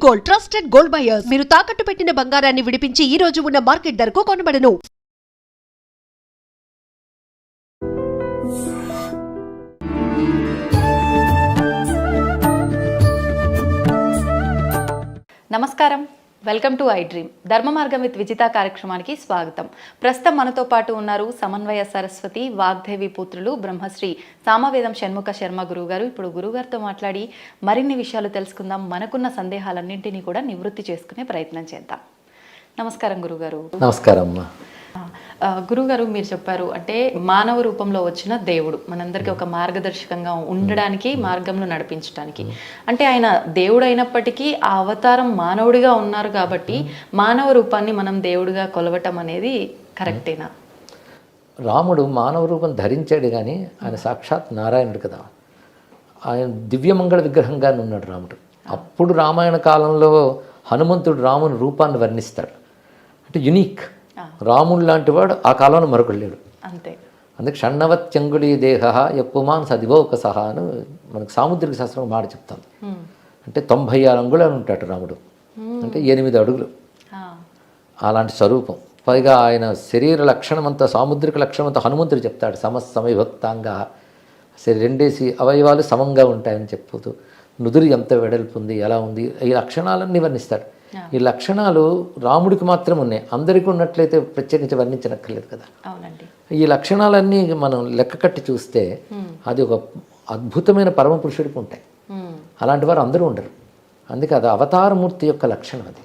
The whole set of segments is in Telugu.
Gold, trusted gold buyers. మీరు తాకట్టు పెట్టిన బంగారాన్ని విడిపించి ఈ రోజు ఉన్న మార్కెట్ ధరకు కొనబడను. నమస్కారం, వెల్కమ్ టు ఐ డ్రీమ్. ధర్మ మార్గం విత్ విజిత కార్యక్రమానికి స్వాగతం. ప్రస్తుతం మనతో పాటు ఉన్నారు సమన్వయ సరస్వతి వాగ్దేవి పుత్రులు బ్రహ్మశ్రీ సామవేదం షణ్ముఖ శర్మ గురువుగారు. ఇప్పుడు గురుగారితో మాట్లాడి మరిన్ని విషయాలు తెలుసుకుందాం. మనకున్న సందేహాలన్నింటినీ కూడా నివృత్తి చేసుకునే ప్రయత్నం చేద్దాం. నమస్కారం గురుగారు. నమస్కారం అమ్మా. గురుగారు, మీరు చెప్పారు అంటే మానవ రూపంలో వచ్చిన దేవుడు మనందరికీ ఒక మార్గదర్శకంగా ఉండడానికి, మార్గంలో నడిపించడానికి. అంటే ఆయన దేవుడు అయినప్పటికీ ఆ అవతారం మానవుడిగా ఉన్నారు కాబట్టి మానవ రూపాన్ని మనం దేవుడిగా కొలవటం అనేది కరెక్టేనా? రాముడు మానవ రూపం ధరించాడు కానీ ఆయన సాక్షాత్ నారాయణుడు కదా. ఆయన దివ్యమంగళ విగ్రహంగానే ఉన్నాడు రాముడు. అప్పుడు రామాయణ కాలంలో హనుమంతుడు రాముని రూపాన్ని వర్ణిస్తాడు. అంటే యునీక్. రాముడు లాంటి వాడు ఆ కాలంలో మరొకడు లేడు. అంతే. అందుకే షణ్ణవత్యంగుళీ దేహ ఎప్పుమాన్ సదివోక సహా అని మనకు సాముద్రిక శాస్త్రం మాట చెప్తాను. అంటే 96 అంగుళాలు ఉంటాడు రాముడు, అంటే 8 అడుగులు. అలాంటి స్వరూపం. పైగా ఆయన శరీర లక్షణం అంతా, సాముద్రిక లక్షణం అంతా హనుమంతుడు చెప్తాడు. సమవిభక్తాంగా, రెండేసి అవయవాలు సమంగా ఉంటాయని చెప్పుతూ నుదురు ఎంత వెడల్పు ఉంది, ఎలా ఉంది, ఈ లక్షణాలన్నీ వర్ణిస్తాడు. ఈ లక్షణాలు రాముడికి మాత్రం ఉన్నాయి, అందరికీ ఉన్నట్లయితే ప్రత్యేకించి వర్ణించనక్కర్లేదు కదా. ఈ లక్షణాలన్నీ మనం లెక్క కట్టి చూస్తే అది ఒక అద్భుతమైన పరమ పురుషుడికి ఉంటాయి. అలాంటి వారు అందరూ ఉండరు. అందుకే అది అవతారమూర్తి యొక్క లక్షణం అది.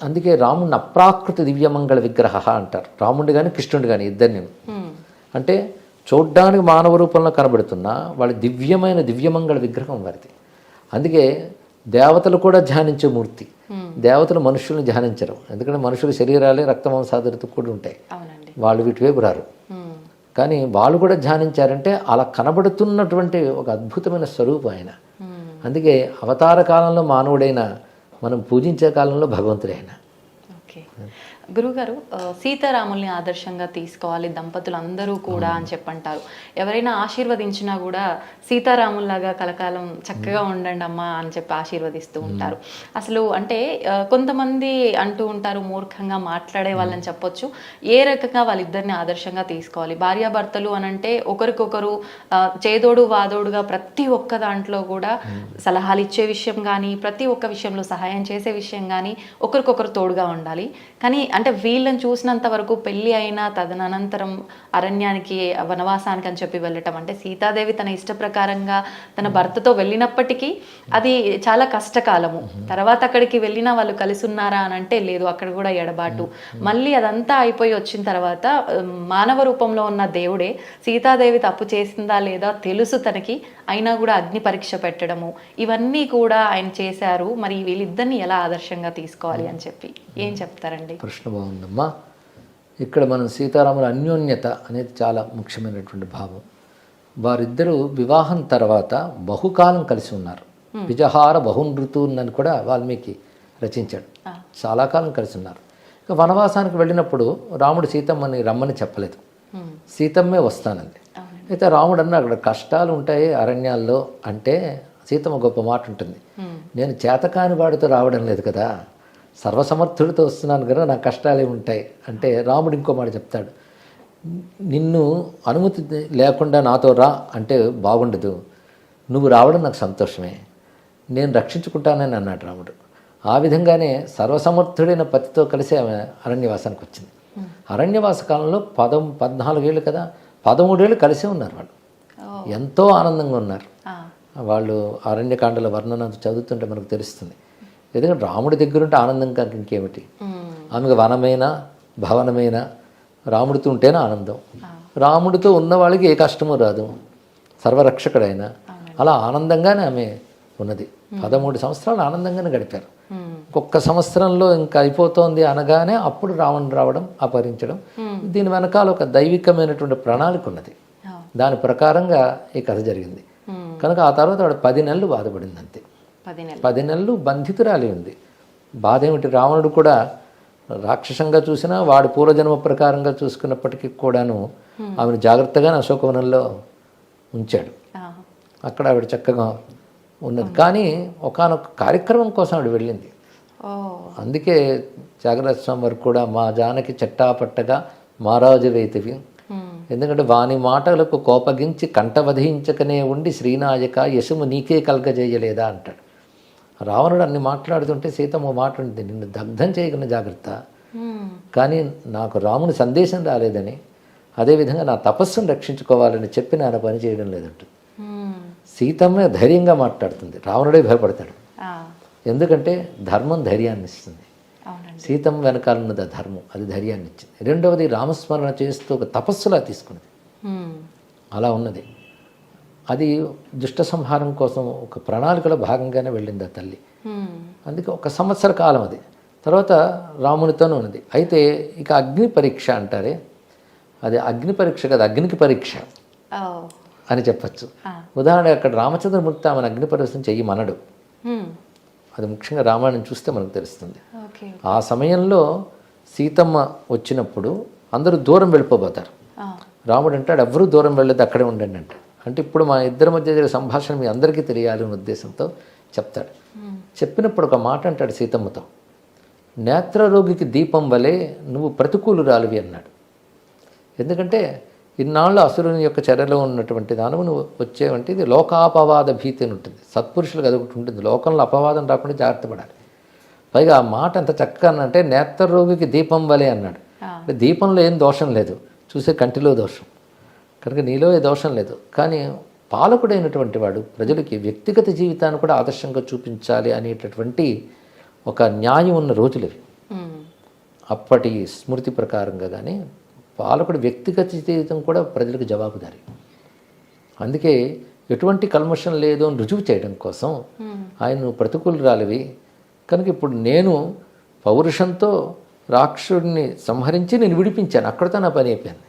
అందుకే రాముడిని అప్రాకృత దివ్యమంగళ విగ్రహ అంటారు. రాముడి కానీ కృష్ణుడు కానీ ఇద్దరిని. అంటే చూడ్డానికి మానవ రూపంలో కనబడుతున్న వాళ్ళ దివ్యమైన దివ్యమంగళ విగ్రహం వారిది. అందుకే దేవతలు కూడా ధ్యానించే మూర్తి. దేవతలు మనుషులను ధ్యానించరు, ఎందుకంటే మనుషుల శరీరాలే రక్తమాంసాదులతో కూడి ఉంటాయి, వాళ్ళు వీటి వైపు రారు. కానీ వాళ్ళు కూడా ధ్యానించారంటే అలా కనబడుతున్నటువంటి ఒక అద్భుతమైన స్వరూపం ఆయన. అందుకే అవతార కాలంలో మానవుడైన, మనం పూజించే కాలంలో భగవంతుడైన. ఓకే గురుగారు, సీతారాముల్ని ఆదర్శంగా తీసుకోవాలి దంపతులు అందరూ కూడా అని చెప్పంటారు. ఎవరైనా ఆశీర్వదించినా కూడా సీతారాముల్లాగా కలకాలం చక్కగా ఉండండి అమ్మా అని చెప్పి ఆశీర్వదిస్తూ ఉంటారు. అసలు అంటే కొంతమంది అంటూ ఉంటారు, మూర్ఖంగా మాట్లాడే వాళ్ళని చెప్పొచ్చు, ఏ రకంగా వాళ్ళిద్దరిని ఆదర్శంగా తీసుకోవాలి. భార్యాభర్తలు అని అంటే ఒకరికొకరు చేదోడు వాదోడుగా ప్రతి ఒక్క దాంట్లో కూడా సలహాలు ఇచ్చే విషయం కానీ, ప్రతి ఒక్క విషయంలో సహాయం చేసే విషయం కానీ ఒకరికొకరు తోడుగా ఉండాలి. కానీ అంటే వీళ్ళని చూసినంత వరకు పెళ్ళి అయినా తదనంతరం అరణ్యానికి, వనవాసానికి అని చెప్పి వెళ్ళటం, అంటే సీతాదేవి తన ఇష్ట ప్రకారంగా తన భర్తతో వెళ్ళినప్పటికీ అది చాలా కష్టకాలము. తర్వాత అక్కడికి వెళ్ళినా వాళ్ళు కలిసి ఉన్నారా అని అంటే లేదు, అక్కడ కూడా ఎడబాటు. మళ్ళీ అదంతా అయిపోయి వచ్చిన తర్వాత మానవ రూపంలో ఉన్న దేవుడే సీతాదేవి తప్పు చేసిందా లేదా తెలుసు తనకి, అయినా కూడా అగ్ని పరీక్ష పెట్టడము, ఇవన్నీ కూడా ఆయన చేశారు. మరి వీళ్ళిద్దరిని ఎలా ఆదర్శంగా తీసుకోవాలి అని చెప్పి ఏం చెప్తారండి? ప్రశ్న బాగుందమ్మా. ఇక్కడ మనం సీతారాముల అన్యోన్యత అనేది చాలా ముఖ్యమైనటువంటి భావం. వారిద్దరూ వివాహం తర్వాత బహుకాలం కలిసి ఉన్నారు. విజహార బహునృతువుని కూడా వాల్మీకి రచించాడు. చాలా కాలం కలిసి ఉన్నారు. ఇక వనవాసానికి వెళ్ళినప్పుడు రాముడు సీతమ్మని రమ్మని చెప్పలేదు, సీతమ్మే వస్తానంది. అయితే రాముడు అన్న అక్కడ కష్టాలు ఉంటాయి అరణ్యాల్లో అంటే, సీతమ్మ గొప్ప మాట ఉంటుంది, నేను చేతకాని వాడితో రావడం లేదు కదా, సర్వసమర్థుడితో వస్తున్నాను కదా, నా కష్టాలే ఉంటాయి అంటే రాముడు ఇంకో మాట చెప్తాడు, నిన్ను అనుమతి లేకుండా నాతో రా అంటే బాగుండదు, నువ్వు రావడం నాకు సంతోషమే, నేను రక్షించుకుంటానని అన్నాడు రాముడు. ఆ విధంగానే సర్వసమర్థుడైన పతితో కలిసి ఆమె అరణ్యవాసానికి వచ్చింది. అరణ్యవాస కాలంలో 14 ఏళ్ళు కదా, 13 ఏళ్ళు కలిసే ఉన్నారు వాళ్ళు. ఎంతో ఆనందంగా ఉన్నారు వాళ్ళు. అరణ్యకాండల వర్ణన చదువుతుంటే మనకు తెలుస్తుంది. ఎందుకంటే రాముడి దగ్గరుంటే ఆనందం కాక ఇంకేమిటి. ఆమెకు వనమైనా భవనమైనా రాముడితో ఉంటేనే ఆనందం. రాముడితో ఉన్న వాళ్ళకి ఏ కష్టమూ రాదు, సర్వరక్షకుడైన. అలా ఆనందంగానే ఆమె ఉన్నది. 13 సంవత్సరాలు ఆనందంగానే గడిపారు. ఒక్క సంవత్సరంలో ఇంకా అయిపోతోంది అనగానే అప్పుడు రావణుడు రావడం, అపహరించడం. దీని వెనకాల ఒక దైవికమైనటువంటి ప్రణాళిక ఉన్నది. దాని ప్రకారంగా ఈ కథ జరిగింది. కనుక ఆ తర్వాత వాడు 10 నెలలు బాధపడింది అంతే. 10 నెలలు బంధితురాలి ఉంది. బాధ ఏమిటి, రావణుడు కూడా రాక్షసంగా చూసినా వాడి పూర్వజన్మ ప్రకారంగా చూసుకున్నప్పటికీ కూడాను ఆమెను జాగ్రత్తగా అశోకవనంలో ఉంచాడు. అక్కడ ఆవిడ చక్కగా ఉన్నది. కానీ ఒకానొక కార్యక్రమం కోసం ఆవిడ వెళ్ళింది. ఓ అందుకే త్యాగరాజ స్వామి వారు కూడా మా జానకి చట్టాపట్టగా మారాజు వేతివి, ఎందుకంటే వాని మాటలకు కోపగించి కంఠవధించకనే ఉండి శ్రీనాయక యశము నీకే కలగజేయలేదా అంటాడు. రావణుడు అన్ని మాట్లాడుతుంటే సీతమ్మ మాట ఉంటుంది, నిన్ను దగ్ధం చేయకుండా జాగ్రత్త, కానీ నాకు రాముని సందేశం రాలేదని, అదేవిధంగా నా తపస్సును రక్షించుకోవాలని చెప్పి నా పని చేయడం లేదంటుంది. సీతమ్మ ధైర్యంగా మాట్లాడుతుంది, రావణుడే భయపడతాడు. ఎందుకంటే ధర్మం ధైర్యాన్ని ఇస్తుంది. సీతమ్మ వెనకాల ఉన్నది ఆ ధర్మం, అది ధైర్యాన్ని ఇచ్చింది. రెండవది రామస్మరణ చేస్తూ ఒక తపస్సులా తీసుకున్నది, అలా ఉన్నది. అది దుష్ట సంహారం కోసం ఒక ప్రణాళికలో భాగంగానే వెళ్ళింది ఆ తల్లి. అందుకే 1 సంవత్సర కాలం అది. తర్వాత రామునితోనే ఉన్నది. అయితే ఇక అగ్ని పరీక్ష అంటారే, అది అగ్ని పరీక్ష కదా, అగ్నికి పరీక్ష అని చెప్పచ్చు. ఉదాహరణ అక్కడ రామచంద్రమూర్తి ఆమెను అగ్ని పరీక్ష చెయ్యమనడు. అది ముఖ్యంగా రామాయణం చూస్తే మనకు తెలుస్తుంది. ఆ సమయంలో సీతమ్మ వచ్చినప్పుడు అందరూ దూరం వెళ్ళిపోతారు. రాముడు అంటాడు ఎవరూ దూరం వెళ్ళదు, అక్కడే ఉండండి అంటాడు. అంటే ఇప్పుడు మా ఇద్దరి మధ్య జరిగే సంభాషణ మీ అందరికీ తెలియాలి అనే ఉద్దేశంతో చెప్తాడు. చెప్పినప్పుడు ఒక మాట అంటాడు సీతమ్మతో, నేత్రరోగికి దీపం వలె నువ్వు ప్రతికూలురాలివి అన్నాడు. ఎందుకంటే ఇన్నాళ్ళు అసురుని యొక్క చర్యలో ఉన్నటువంటి దానము నువ్వు వచ్చేవంటి ఇది లోకాపవాద భీతి అని ఉంటుంది. సత్పురుషులకు అది ఒకటి ఉంటుంది, లోకంలో అపవాదం రాకుండా జాగ్రత్త పడాలి. పైగా ఆ మాట ఎంత చక్కగా అంటే నేత్రరోగికి దీపం వలె అన్నాడు. అంటే దీపంలో ఏం దోషం లేదు, చూసే కంటిలో దోషం, కనుక నీలో ఏ దోషం లేదు. కానీ పాలకుడైనటువంటి వాడు ప్రజలకి వ్యక్తిగత జీవితాన్ని కూడా ఆదర్శంగా చూపించాలి అనేటటువంటి ఒక న్యాయం ఉన్న రోజులు ఇవి. అప్పటి స్మృతి ప్రకారంగా కానీ పాలకుడు వ్యక్తిగత జీవితం కూడా ప్రజలకు జవాబుదారి. అందుకే ఎటువంటి కల్మషం లేదు అని రుజువు చేయడం కోసం ఆయన ప్రతికూలురాలివి కనుక ఇప్పుడు నేను పౌరుషంతో రాక్షసుడిని సంహరించి నేను విడిపించాను, అక్కడితో నా పని అయిపోయింది,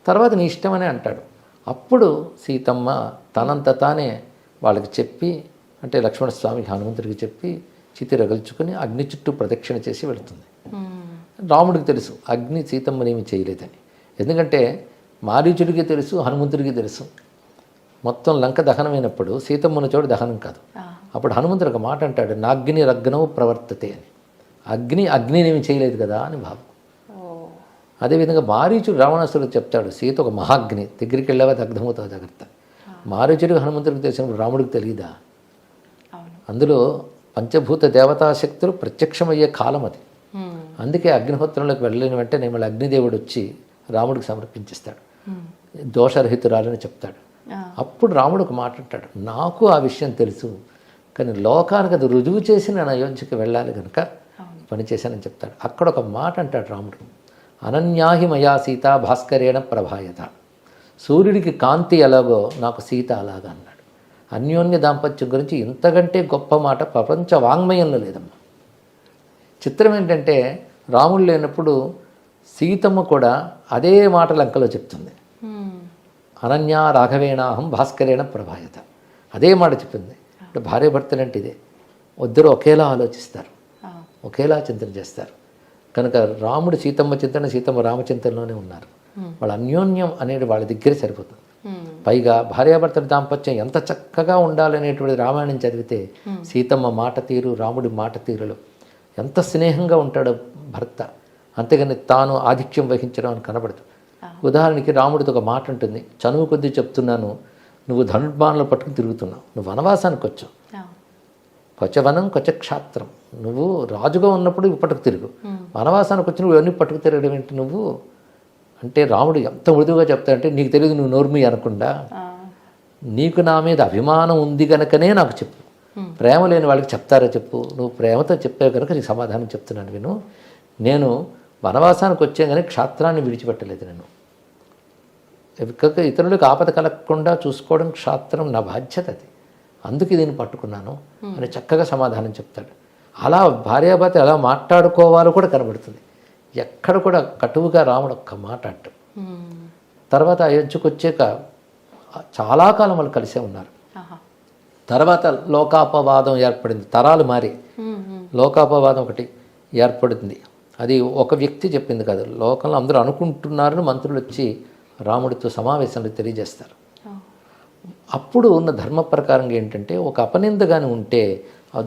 తర్వాత నీ ఇష్టమని అంటాడు. అప్పుడు సీతమ్మ తనంత తానే వాళ్ళకి చెప్పి, అంటే లక్ష్మణస్వామికి హనుమంతుడికి చెప్పి చితి రగల్చుకొని అగ్ని చుట్టూ ప్రదక్షిణ చేసి వెళుతుంది. రాముడికి తెలుసు అగ్ని సీతమ్మనేమి చేయలేదని, ఎందుకంటే మారీచుడికి తెలుసు, హనుమంతుడికి తెలుసు. మొత్తం లంక దహనమైనప్పుడు సీతమ్మన చోటు దహనం కాదు. అప్పుడు హనుమంతుడు ఒక మాట అంటాడు, నాగ్ని రగ్నవు ప్రవర్తతే అని. అగ్నినేమి చేయలేదు కదా అని భావం. అదేవిధంగా మారీచుడు రావణాసురుడు చెప్తాడు, సీత ఒక మహాగ్ని, దగ్గరికి వెళ్ళావా దగ్ధమవుతావు జాగ్రత్త. మారీచుడికి హనుమంతుడికి తెలిసినప్పుడు రాముడికి తెలియదా? అందులో పంచభూత దేవతాశక్తులు ప్రత్యక్షమయ్యే కాలం అది. అందుకే అగ్నిహోత్రంలోకి వెళ్ళిన వెంటనే మళ్ళీ అగ్నిదేవుడు వచ్చి రాముడికి సమర్పించేస్తాడు, దోషరహితురాలని చెప్తాడు. అప్పుడు రాముడు ఒక మాట అంటాడు, నాకు ఆ విషయం తెలుసు, కానీ లోకానికి అది రుజువు చేసి నేను అయోధ్యకి వెళ్ళాలి కనుక పని చేశానని చెప్తాడు. అక్కడ ఒక మాట అంటాడు రాముడు, అనన్యాహి మయా సీత భాస్కరేణ ప్రభాయత. సూర్యుడికి కాంతి ఎలాగో నాకు సీత అలాగా అన్నాడు. అన్యోన్య దాంపత్యం గురించి ఇంతకంటే గొప్ప మాట ప్రపంచ వాంగ్మయంలో లేదమ్మా. చిత్రం ఏంటంటే రాముడు లేనప్పుడు సీతమ్మ కూడా అదే మాట లంకలో చెప్తుంది, అనన్యా రాఘవేణాహం భాస్కరేణ ప్రభాయత, అదే మాట చెప్పింది. అంటే భార్య భర్తలంటే ఇదే, ఇద్దరు ఒకేలా ఆలోచిస్తారు, ఒకేలా చింతన చేస్తారు. కనుక రాముడు సీతమ్మ చింతన, సీతమ్మ రామచింతనలోనే ఉన్నారు. వాళ్ళ అన్యోన్యం అనేది వాళ్ళ దగ్గరే సరిపోతుంది. పైగా భార్యాభర్తల దాంపత్యం ఎంత చక్కగా ఉండాలనేటువంటి రామాయణం చదివితే సీతమ్మ మాట తీరు, రాముడి మాట తీరులో ఎంత స్నేహంగా ఉంటాడో భర్త, అంతేగాని తాను ఆధిక్యం వహించడం అని కనబడదు. ఉదాహరణకి రాముడితో ఒక మాట ఉంటుంది, చనువు కొద్దీ చెప్తున్నాను, నువ్వు ధనుర్బాణాలు పట్టుకుని తిరుగుతున్నావు, నువ్వు వనవాసానికి వచ్చావు, కొచ్చవనం కొచ్చక్షాత్రం, నువ్వు రాజుగా ఉన్నప్పుడు పట్టుకు తిరుగు, వనవాసానికి వచ్చి నువ్వు ఇవన్నీ పట్టుకు తిరగడం ఏంటి నువ్వు అంటే, రాముడు ఎంత మృదువుగా చెప్తాడంటే, నీకు తెలియదు నువ్వు నోర్మి అనకుండా, నీకు నా మీద అభిమానం ఉంది కనుకనే నాకు చెప్పు, ప్రేమ లేని వాళ్ళకి చెప్తారా చెప్పు, నువ్వు ప్రేమతో చెప్పావు కనుక నీకు సమాధానం చెప్తున్నాను విను. నేను వనవాసానికి వచ్చే కానీ క్షాత్రాన్ని విడిచిపెట్టలేదు, నేను ఇతరులకు ఆపద కలగకుండా చూసుకోవడం క్షాత్రం నా బాధ్యత, అది అందుకే దీన్ని పట్టుకున్నాను అని చక్కగా సమాధానం చెప్తాడు. అలా భార్యాభర్త ఎలా మాట్లాడుకోవాలో కూడా కనబడుతుంది. ఎక్కడ కూడా కటువుగా రాముడు ఒక్క మాట అంటాడు. తర్వాత అయోధ్యకు వచ్చాక చాలా కాలం వాళ్ళు కలిసే ఉన్నారు. తర్వాత లోకాపవాదం ఏర్పడింది, తరాలు మారి లోకాపవాదం ఒకటి ఏర్పడుతుంది. అది ఒక వ్యక్తి చెప్పింది కాదు, లోకంలో అందరూ అనుకుంటున్నారని మంత్రులు వచ్చి రాముడితో సమావేశంలో తెలియజేస్తారు. అప్పుడు ఉన్న ధర్మ ప్రకారంగా ఏంటంటే ఒక అపనింద కానీ ఉంటే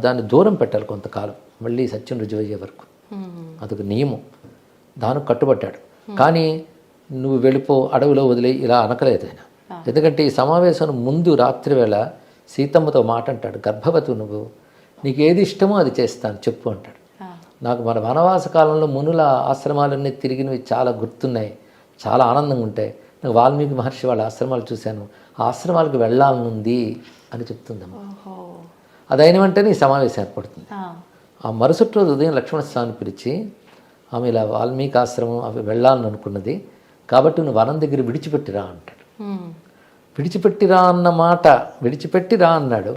దాన్ని దూరం పెట్టాలి కొంతకాలం, మళ్ళీ సత్యం రుజువయ్యే వరకు. అదొక నియమం, దానికి కట్టుబట్టాడు. కానీ నువ్వు వెళ్ళిపో, అడవిలో వదిలే ఇలా అనకలేదు ఆయన. ఎందుకంటే ఈ సమావేశం ముందు రాత్రి వేళ సీతమ్మతో మాట అంటాడు, గర్భవతి నువ్వు, నీకు ఏది ఇష్టమో అది చేస్తాను చెప్పు అంటాడు. నాకు మన వనవాస కాలంలో మునుల ఆశ్రమాలన్నీ తిరిగినవి చాలా గుర్తున్నాయి, చాలా ఆనందంగా ఉంటాయి. నాకు వాల్మీకి మహర్షి వాళ్ళ ఆశ్రమాలు చూశాను, ఆ ఆశ్రమాలకు వెళ్ళాలనుంది అని చెప్తుందమ్మ. అది అయిన వెంటనే ఈ సమావేశం ఏర్పడుతుంది. ఆ మరుసటి రోజు ఉదయం లక్ష్మణస్వామిని పిలిచి, ఆమె ఇలా వాల్మీకి ఆశ్రమం అవి వెళ్ళాలని అనుకున్నది, కాబట్టి నువ్వు వనం దగ్గర విడిచిపెట్టిరా అంటాడు. విడిచిపెట్టిరా అన్న మాట, విడిచిపెట్టిరా అన్నాడు.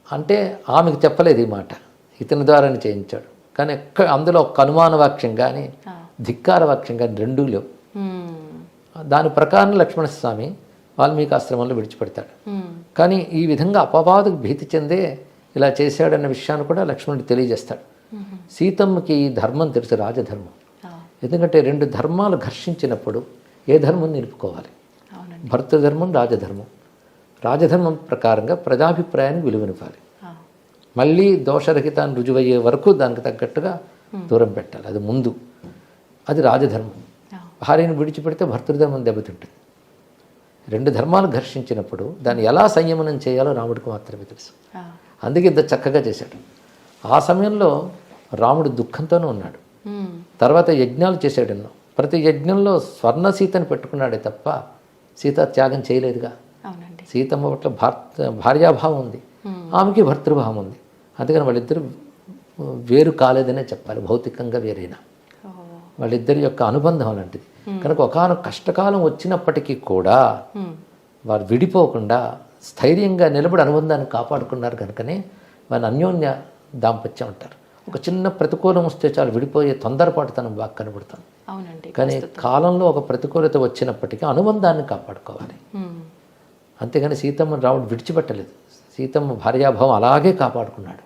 అంటే ఆమెకు చెప్పలేదు ఈ మాట, ఇతని ద్వారానే చేయించాడు. కానీ అందులో ఒక అనుమాన వాక్యం కానీ ధిక్కార వాక్యం కానీ రెండూ లేవు. దాని ప్రకారం లక్ష్మణస్వామి వాల్మీకి ఆశ్రమంలో విడిచిపెడతాడు. కానీ ఈ విధంగా అపవాదుకు భీతి చెందే ఇలా చేశాడన్న విషయాన్ని కూడా లక్ష్మణుడు తెలియజేస్తాడు. సీతమ్మకి ఈ ధర్మం తెలుసు, రాజధర్మం. ఎందుకంటే రెండు ధర్మాలు ఘర్షించినప్పుడు ఏ ధర్మం నిలుపుకోవాలి? భర్తృధర్మం, రాజధర్మం. రాజధర్మం ప్రకారంగా ప్రజాభిప్రాయానికి విలువనివ్వాలి, మళ్ళీ దోషరహితాన్ని రుజువయ్యే వరకు దానికి తగ్గట్టుగా దూరం పెట్టాలి, అది ముందు. అది రాజధర్మం. భార్యను విడిచిపెడితే భర్తృధర్మం దెబ్బతింటుంది. రెండు ధర్మాలు ఘర్షించినప్పుడు దాన్ని ఎలా సంయమనం చేయాలో రాముడికి మాత్రమే తెలుసు. అందుకే ఇంత చక్కగా చేశాడు. ఆ సమయంలో రాముడు దుఃఖంతోనే ఉన్నాడు. తర్వాత యజ్ఞాలు చేశాడు ఎన్నో. ప్రతి యజ్ఞంలో స్వర్ణ సీతని పెట్టుకున్నాడే తప్ప సీత త్యాగం చేయలేదుగా. సీతమ్మ పట్ల భార్యాభావం ఉంది, ఆమెకి భర్తృభావం ఉంది. అందుకని వాళ్ళిద్దరు వేరు కాలేదనే చెప్పాలి, భౌతికంగా వేరైనా. వాళ్ళిద్దరి యొక్క అనుబంధం అలాంటిది. కనుక ఒకానొక కష్టకాలం వచ్చినప్పటికీ కూడా వారు విడిపోకుండా స్థైర్యంగా నిలబడి అనుబంధాన్ని కాపాడుకున్నారు. కనుకనే వారిని అన్యోన్య దాంపత్యం అంటారు. ఒక చిన్న ప్రతికూలం వస్తే చాలు విడిపోయే తొందరపాటుతనం బాగా కనబడుతుంది. కానీ కాలంలో ఒక ప్రతికూలత వచ్చినప్పటికీ అనుబంధాన్ని కాపాడుకోవాలి. అంతేగాని సీతమ్మ రాముడు విడిచిపెట్టలేదు, సీతమ్మ భార్యాభావం అలాగే కాపాడుకున్నాడు.